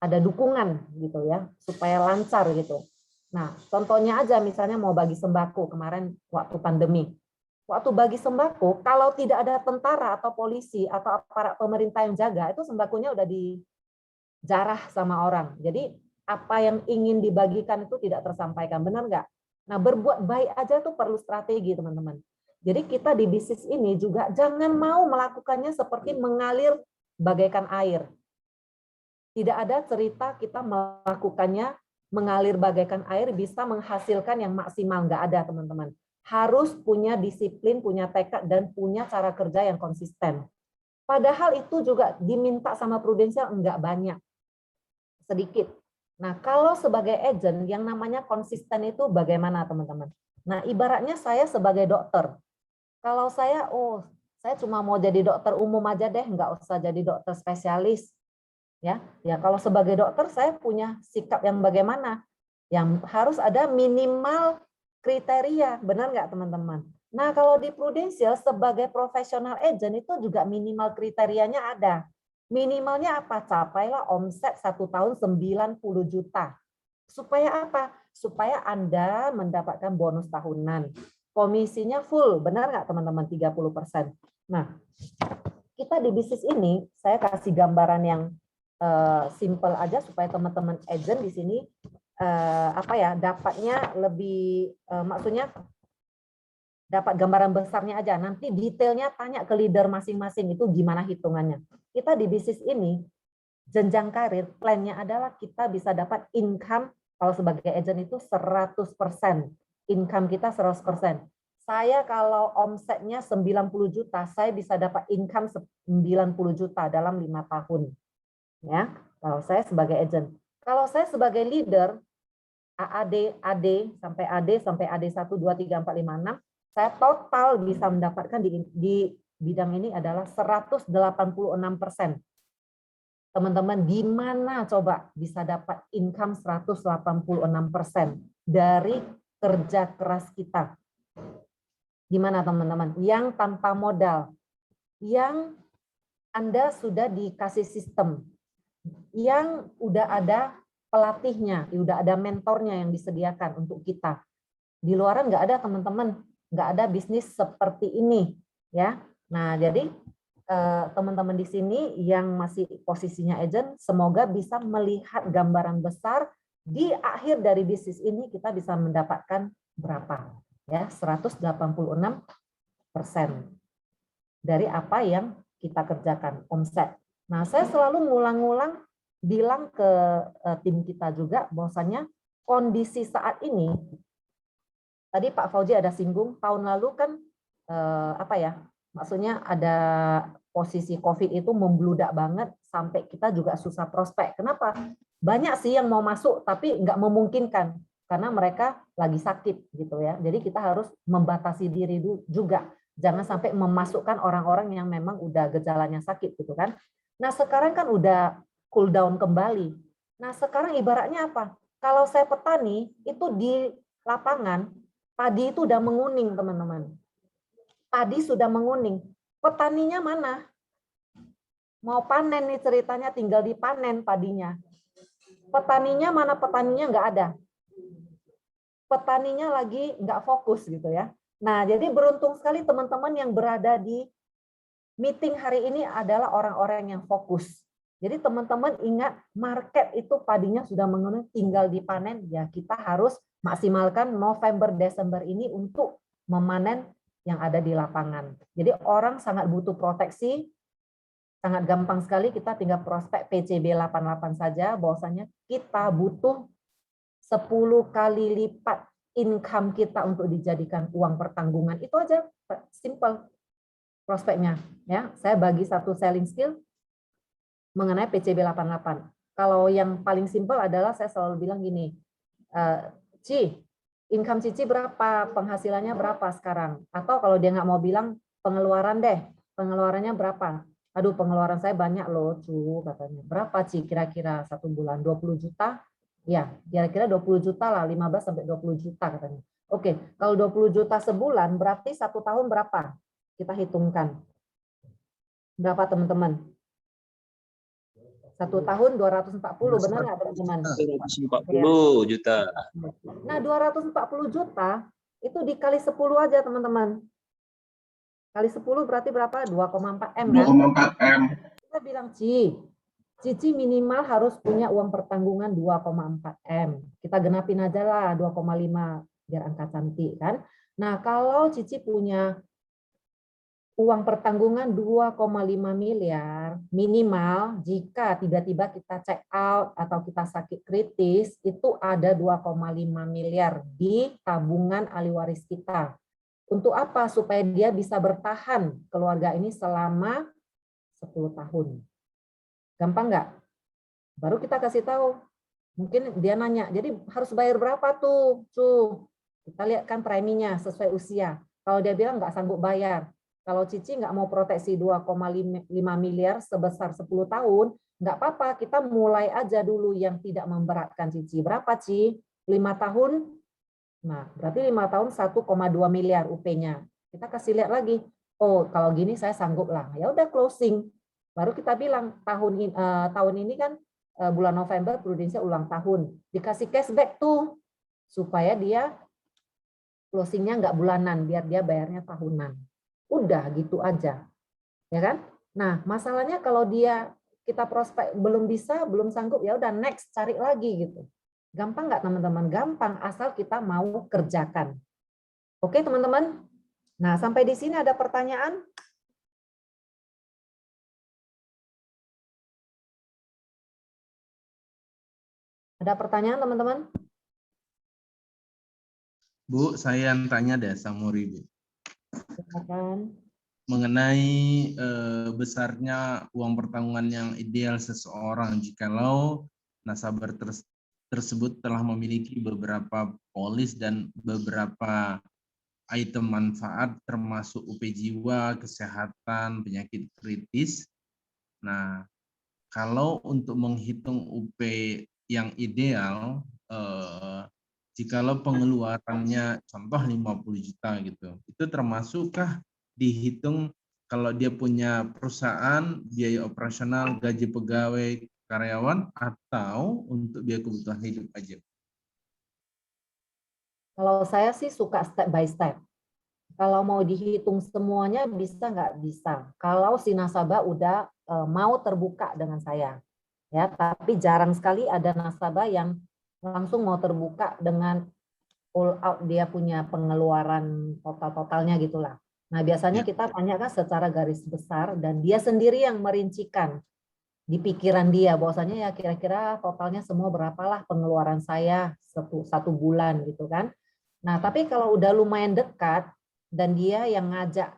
dukungan gitu ya, supaya lancar gitu. Nah, contohnya aja misalnya mau bagi sembako kemarin waktu pandemi. Waktu bagi sembako, kalau tidak ada tentara atau polisi atau aparat pemerintah yang jaga, itu sembakonya udah dijarah sama orang. Jadi apa yang ingin dibagikan itu tidak tersampaikan, benar nggak? Nah, berbuat baik aja tuh perlu strategi, teman-teman. Jadi kita di bisnis ini juga jangan mau melakukannya seperti mengalir bagaikan air. Tidak ada cerita kita melakukannya mengalir bagaikan air bisa menghasilkan yang maksimal, nggak ada, teman-teman. Harus punya disiplin, punya tekad, dan punya cara kerja yang konsisten. Padahal itu juga diminta sama Prudential enggak banyak, sedikit. Nah, kalau sebagai agent yang namanya konsisten itu bagaimana, teman-teman? Nah, ibaratnya saya sebagai dokter. Kalau saya cuma mau jadi dokter umum aja deh, nggak usah jadi dokter spesialis. Ya, kalau sebagai dokter saya punya sikap yang bagaimana? Yang harus ada minimal kriteria, benar nggak teman-teman? Nah, kalau di Prudential sebagai professional agent itu juga minimal kriterianya ada. Minimalnya apa? Capailah omset 1 tahun 90 juta. Supaya apa? Supaya Anda mendapatkan bonus tahunan. Komisinya full, benar nggak teman-teman? 30%. Nah, kita di bisnis ini, saya kasih gambaran yang simple aja supaya teman-teman agent di sini dapatnya lebih maksudnya dapat gambaran besarnya aja. Nanti detailnya tanya ke leader masing-masing itu gimana hitungannya. Kita di bisnis ini jenjang karir plannya adalah kita bisa dapat income kalau sebagai agent itu 100%. Income kita 100%. Saya kalau omsetnya 90 juta, saya bisa dapat income 90 juta dalam 5 tahun. Ya, kalau saya sebagai agent. Kalau saya sebagai leader AD sampai AD 1 2 3 4 5 6, saya total bisa mendapatkan di bidang ini adalah 186%. Teman-teman, di mana coba bisa dapat income 186% dari kerja keras kita? Di mana teman-teman? Yang tanpa modal, yang Anda sudah dikasih sistem, yang udah ada pelatihnya, udah ada mentornya yang disediakan untuk kita. Di luaran nggak ada teman-teman, nggak ada bisnis seperti ini, ya. Nah, jadi teman-teman di sini yang masih posisinya agent, semoga bisa melihat gambaran besar di akhir dari bisnis ini kita bisa mendapatkan berapa, ya 186% dari apa yang kita kerjakan omset. Nah, saya selalu ngulang-ngulang bilang ke tim kita juga bahwasanya kondisi saat ini, tadi Pak Fauzi ada singgung, tahun lalu kan maksudnya ada posisi COVID itu membludak banget sampai kita juga susah prospek. Kenapa? Banyak sih yang mau masuk tapi nggak memungkinkan karena mereka lagi sakit gitu ya. Jadi kita harus membatasi diri juga. Jangan sampai memasukkan orang-orang yang memang udah gejalanya sakit gitu kan. Nah, sekarang kan udah cool down kembali. Nah, sekarang ibaratnya apa? Kalau saya petani itu di lapangan padi itu udah menguning, teman-teman. Padi sudah menguning. Petaninya mana? Mau panen nih ceritanya, tinggal dipanen padinya. Petaninya mana? Petaninya nggak ada. Petaninya lagi nggak fokus gitu ya. Nah, jadi beruntung sekali teman-teman yang berada di meeting hari ini adalah orang-orang yang fokus. Jadi teman-teman ingat, market itu padinya sudah menguning, tinggal dipanen. Ya, kita harus maksimalkan November, Desember ini untuk memanen yang ada di lapangan. Jadi orang sangat butuh proteksi, sangat gampang sekali kita tinggal prospek PCB 88 saja, bahwasanya kita butuh 10 kali lipat income kita untuk dijadikan uang pertanggungan. Itu aja, simple prospeknya. Ya, saya bagi satu selling skill mengenai PCB 88. Kalau yang paling simple adalah saya selalu bilang gini, Ci, income Cici berapa, penghasilannya berapa sekarang? Atau kalau dia nggak mau bilang pengeluaran deh, pengeluarannya berapa? Aduh, pengeluaran saya banyak loh, Cu, katanya. Berapa, Ci, kira-kira satu bulan? 20 juta? Ya, kira-kira 20 juta lah, 15 sampai 20 juta katanya. Oke, kalau 20 juta sebulan berarti 1 tahun berapa? Kita hitungkan. Berapa, teman-teman? 1 tahun 240, benar nggak, teman-teman? 240 juta. Nah, 240 juta itu dikali 10 aja, teman-teman. Kali 10 berarti berapa? 2,4 M kan? 2,4 M. Kita bilang, Cici minimal harus punya uang pertanggungan 2,4 M. Kita genapin aja lah 2,5 biar angka cantik kan. Nah, kalau Cici punya uang pertanggungan 2,5 miliar minimal, jika tiba-tiba kita check out atau kita sakit kritis, itu ada 2,5 miliar di tabungan ahli waris kita. Untuk apa? Supaya dia bisa bertahan keluarga ini selama 10 tahun. Gampang nggak? Baru kita kasih tahu. Mungkin dia nanya, jadi harus bayar berapa tuh? Kita lihat kan preminya sesuai usia. Kalau dia bilang nggak sanggup bayar, kalau Cici nggak mau proteksi 2,5 miliar sebesar 10 tahun, nggak apa-apa, kita mulai aja dulu yang tidak memberatkan Cici. Berapa, Ci? 5 tahun Nah, berarti 5 tahun 1,2 miliar UP-nya. Kita kasih lihat lagi. Oh, kalau gini saya sanggup lah. Ya udah closing. Baru kita bilang tahun ini kan bulan November Prudential ulang tahun. Dikasih cashback tuh supaya dia closingnya nggak bulanan, biar dia bayarnya tahunan. Udah gitu aja. Ya kan? Nah, masalahnya kalau dia kita prospek belum bisa, belum sanggup, ya udah next cari lagi gitu. Gampang nggak teman-teman? Gampang asal kita mau kerjakan. Oke teman-teman? Nah, sampai di sini ada pertanyaan? Ada pertanyaan teman-teman? Bu, saya yang tanya deh Samuri, Bu. Silakan. Mengenai besarnya uang pertanggungan yang ideal seseorang jikalau nasabah tersebut telah memiliki beberapa polis dan beberapa item manfaat termasuk UP jiwa, kesehatan, penyakit kritis. Nah, kalau untuk menghitung UP yang ideal, jikalau pengeluarannya contoh 50 juta gitu, itu termasukkah dihitung kalau dia punya perusahaan, biaya operasional, gaji pegawai, karyawan, atau untuk biaya kebutuhan hidup aja? Kalau saya sih suka step by step. Kalau mau dihitung semuanya bisa nggak bisa. Kalau si nasabah udah mau terbuka dengan saya, ya. Tapi jarang sekali ada nasabah yang langsung mau terbuka dengan all out dia punya pengeluaran totalnya gitulah. Nah biasanya kita tanyakan secara garis besar dan dia sendiri yang merincikan di pikiran dia bahwasanya ya kira-kira totalnya semua berapalah pengeluaran saya satu bulan gitu kan. Nah tapi kalau udah lumayan dekat dan dia yang ngajak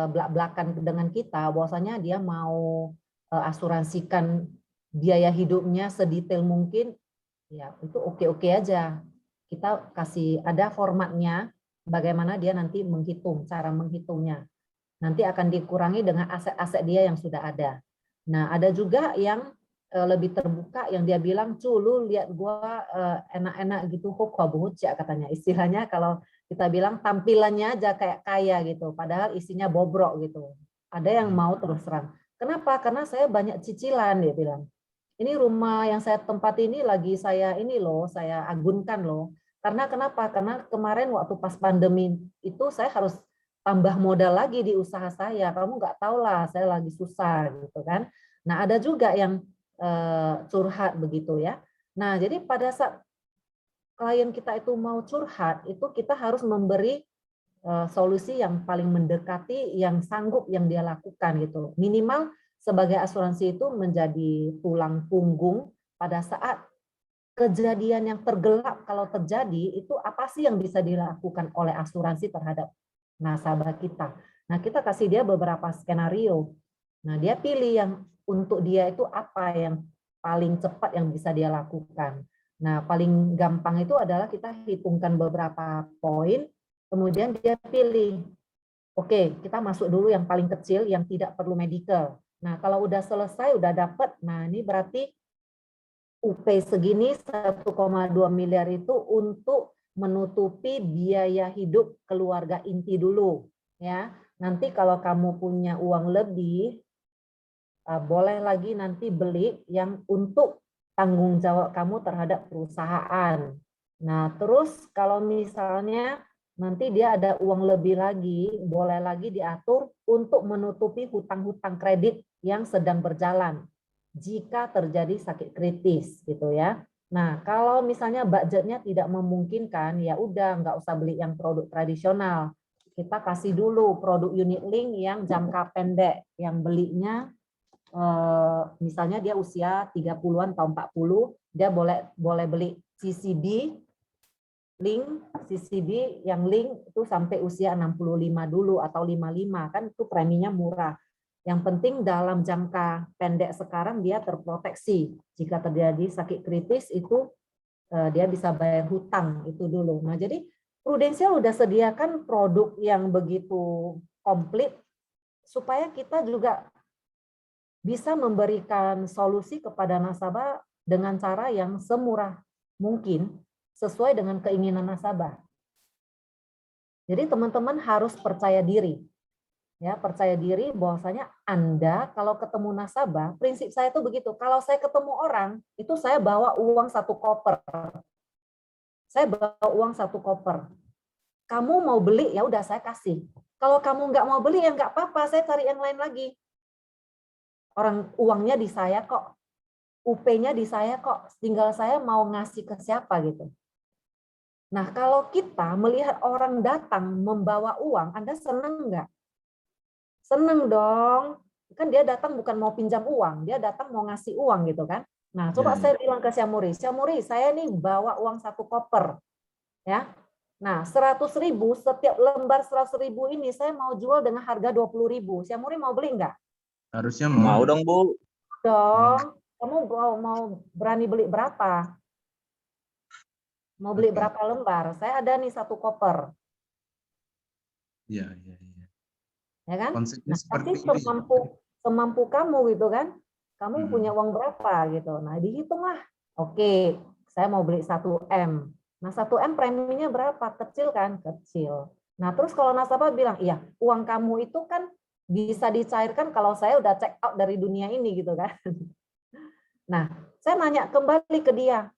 belak-belakan dengan kita bahwasanya dia mau asuransikan biaya hidupnya sedetail mungkin, ya itu oke-oke aja. Kita kasih ada formatnya bagaimana dia nanti menghitung, cara menghitungnya. Nanti akan dikurangi dengan aset-aset dia yang sudah ada. Nah, ada juga yang lebih terbuka yang dia bilang, "Cu, lu lihat gua enak-enak gitu, kok ya katanya." Istilahnya kalau kita bilang tampilannya aja kayak kaya gitu, padahal isinya bobrok gitu. Ada yang mau terus terang. Kenapa? Karena saya banyak cicilan, dia bilang. Ini rumah yang saya tempati ini lagi saya ini loh, saya agunkan loh. Karena kenapa? Karena kemarin waktu pas pandemi itu saya harus tambah modal lagi di usaha saya. Kamu nggak tahu lah, saya lagi susah gitu kan. Nah, ada juga yang curhat begitu ya. Nah, jadi pada saat klien kita itu mau curhat, itu kita harus memberi solusi yang paling mendekati yang sanggup yang dia lakukan gitu. Minimal sebagai asuransi itu menjadi tulang punggung pada saat kejadian yang tergelap kalau terjadi itu apa sih yang bisa dilakukan oleh asuransi terhadap nasabah kita. Nah, kita kasih dia beberapa skenario. Nah, dia pilih yang untuk dia itu apa yang paling cepat yang bisa dia lakukan. Nah, paling gampang itu adalah kita hitungkan beberapa poin, kemudian dia pilih. Oke, kita masuk dulu yang paling kecil yang tidak perlu medical. Nah, kalau udah selesai, udah dapat, nah ini berarti UP segini 1,2 miliar itu untuk menutupi biaya hidup keluarga inti dulu, ya. Nanti kalau kamu punya uang lebih, boleh lagi nanti beli yang untuk tanggung jawab kamu terhadap perusahaan. Nah, terus kalau misalnya nanti dia ada uang lebih lagi, boleh lagi diatur untuk menutupi hutang-hutang kredit yang sedang berjalan jika terjadi sakit kritis gitu ya. Nah, kalau misalnya budgetnya tidak memungkinkan, ya udah nggak usah beli yang produk tradisional. Kita kasih dulu produk unit link yang jangka pendek, yang belinya misalnya dia usia 30-an atau 40, dia boleh beli CCB link, CCB yang link itu sampai usia 65 dulu atau 55, kan itu preminya murah. Yang penting dalam jangka pendek sekarang dia terproteksi. Jika terjadi sakit kritis itu dia bisa bayar hutang itu dulu. Nah, jadi Prudential udah sediakan produk yang begitu komplit supaya kita juga bisa memberikan solusi kepada nasabah dengan cara yang semurah mungkin sesuai dengan keinginan nasabah. Jadi teman-teman harus percaya diri. Ya, percaya diri bahwasanya Anda kalau ketemu nasabah, prinsip saya itu begitu. Kalau saya ketemu orang, itu saya bawa uang 1 koper. Saya bawa uang 1 koper. Kamu mau beli, ya udah saya kasih. Kalau kamu nggak mau beli, ya nggak apa-apa, saya cari yang lain lagi. Orang uangnya di saya kok, UP-nya di saya kok, tinggal saya mau ngasih ke siapa gitu. Nah, kalau kita melihat orang datang membawa uang, Anda senang nggak? Senang dong. Kan dia datang bukan mau pinjam uang, dia datang mau ngasih uang gitu kan. Nah, coba saya bilang ke Syamuri, saya nih bawa uang 1 koper. Ya. Nah, 100.000, setiap lembar 100.000 ini saya mau jual dengan harga 20.000. Syamuri mau beli nggak? Harusnya Mau dong, Bu. Dong. Kamu mau berani beli berapa? Mau beli berapa lembar? Saya ada nih 1 koper. Iya. Ya kan? Konsepnya Nah, seperti tapi ini. semampu kamu gitu kan. Kamu punya uang berapa gitu. Nah, dihitunglah. Oke, saya mau beli 1 M. Nah, 1 M preminya berapa? Kecil kan? Kecil. Nah, terus kalau nasabah bilang, iya, uang kamu itu kan bisa dicairkan kalau saya udah check out dari dunia ini gitu kan. Nah, saya nanya kembali ke dia.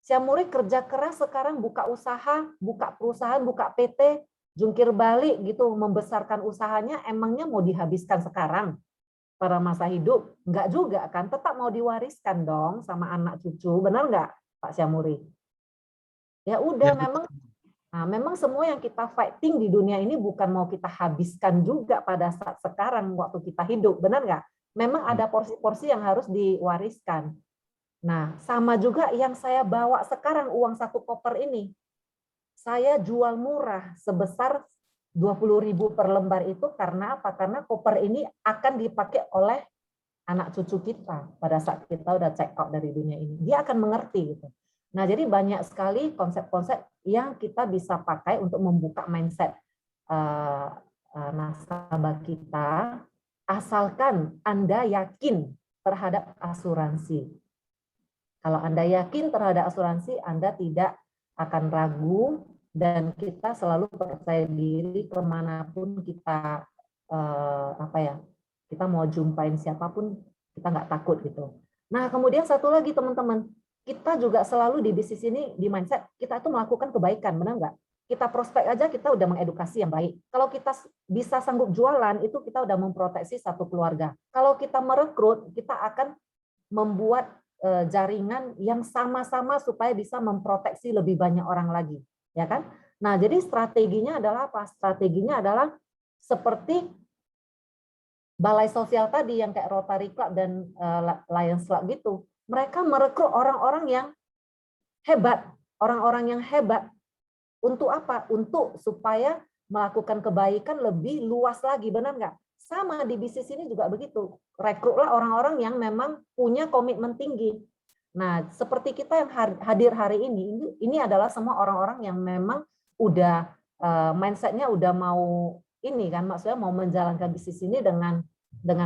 Syamuri kerja keras sekarang buka usaha, buka perusahaan, buka PT, jungkir balik gitu, membesarkan usahanya, emangnya mau dihabiskan sekarang pada masa hidup? Enggak juga kan, tetap mau diwariskan dong sama anak cucu, benar nggak Pak Syamuri? Ya udah, memang semua yang kita fighting di dunia ini bukan mau kita habiskan juga pada saat sekarang waktu kita hidup, benar nggak? Memang ada porsi-porsi yang harus diwariskan. Nah, sama juga yang saya bawa sekarang uang 1 koper ini. Saya jual murah sebesar 20.000 per lembar itu karena apa? Karena koper ini akan dipakai oleh anak cucu kita pada saat kita udah check out dari dunia ini. Dia akan mengerti gitu. Nah, jadi banyak sekali konsep-konsep yang kita bisa pakai untuk membuka mindset nasabah kita, asalkan Anda yakin terhadap asuransi. Kalau Anda yakin terhadap asuransi, Anda tidak akan ragu dan kita selalu percaya diri kemanapun kita kita mau jumpain siapapun, kita nggak takut gitu. Nah, kemudian satu lagi teman-teman, kita juga selalu di bisnis ini di mindset kita itu melakukan kebaikan, benar nggak? Kita prospek aja kita udah mengedukasi yang baik. Kalau kita bisa sanggup jualan, itu kita udah memproteksi satu keluarga. Kalau kita merekrut, kita akan membuat jaringan yang sama-sama supaya bisa memproteksi lebih banyak orang lagi, ya kan? Nah, jadi strateginya adalah apa? Strateginya adalah seperti balai sosial tadi yang kayak Rotary Club dan Lions Club gitu. Mereka merekrut orang-orang yang hebat, orang-orang yang hebat. Untuk apa? Untuk supaya melakukan kebaikan lebih luas lagi, benar nggak? Sama di bisnis ini juga begitu. Rekrutlah orang-orang yang memang punya komitmen tinggi. Nah, seperti kita yang hadir hari ini adalah semua orang-orang yang memang udah mindset-nya udah mau ini kan, maksudnya mau menjalankan bisnis ini dengan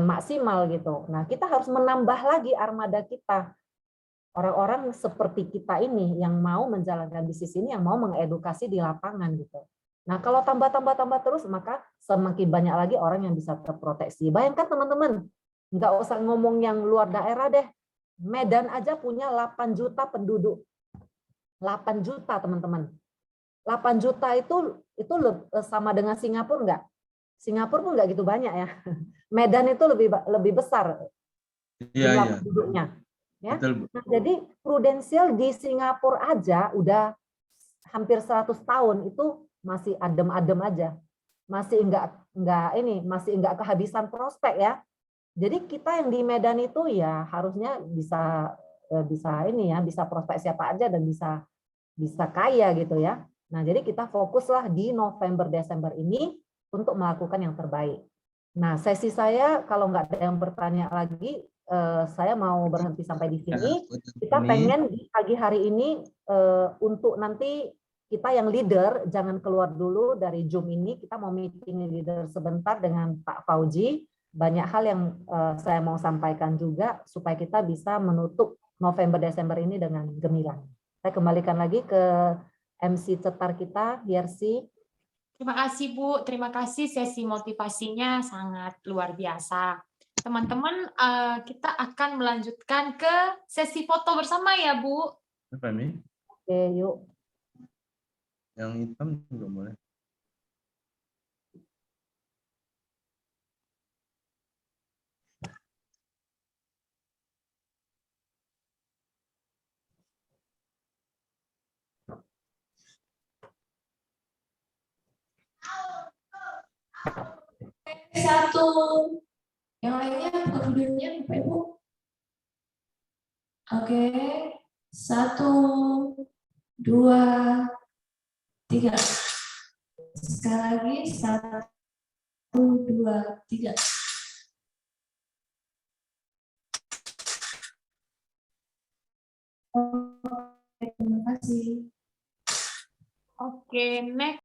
maksimal gitu. Nah, kita harus menambah lagi armada kita. Orang-orang seperti kita ini yang mau menjalankan bisnis ini, yang mau mengedukasi di lapangan gitu. Nah, kalau tambah terus, maka semakin banyak lagi orang yang bisa terproteksi. Bayangkan teman-teman, nggak usah ngomong yang luar daerah deh. Medan aja punya 8 juta penduduk. 8 juta teman-teman. 8 juta itu sama dengan Singapura nggak? Singapura pun nggak gitu banyak ya. Medan itu lebih besar jumlah penduduknya. Ya. Nah, jadi prudensial di Singapura aja udah hampir 100 tahun itu masih adem-adem aja, masih enggak kehabisan prospek ya. Jadi kita yang di Medan itu ya harusnya bisa prospek siapa aja dan bisa kaya gitu ya. Nah, jadi kita fokuslah di November Desember ini untuk melakukan yang terbaik. Nah, sesi saya kalau nggak ada yang bertanya lagi, saya mau berhenti sampai di sini. Kita pengen di pagi hari ini untuk nanti kita yang leader jangan keluar dulu dari Zoom ini. Kita mau meeting leader sebentar dengan Pak Fauji. Banyak hal yang saya mau sampaikan juga supaya kita bisa menutup November Desember ini dengan gemilang. Saya kembalikan lagi ke MC cetar kita, Yersi. Terima kasih Bu, terima kasih sesi motivasinya sangat luar biasa. Teman-teman, kita akan melanjutkan ke sesi foto bersama ya Bu. Apa nih? Oke, yuk. Yang hitam juga boleh. Satu. Yang lainnya buka videonya, Bapak Ibu. Oke. 1, 2, 3. Sekali lagi 1, 2, 3. Oke, terima kasih. Oke, next.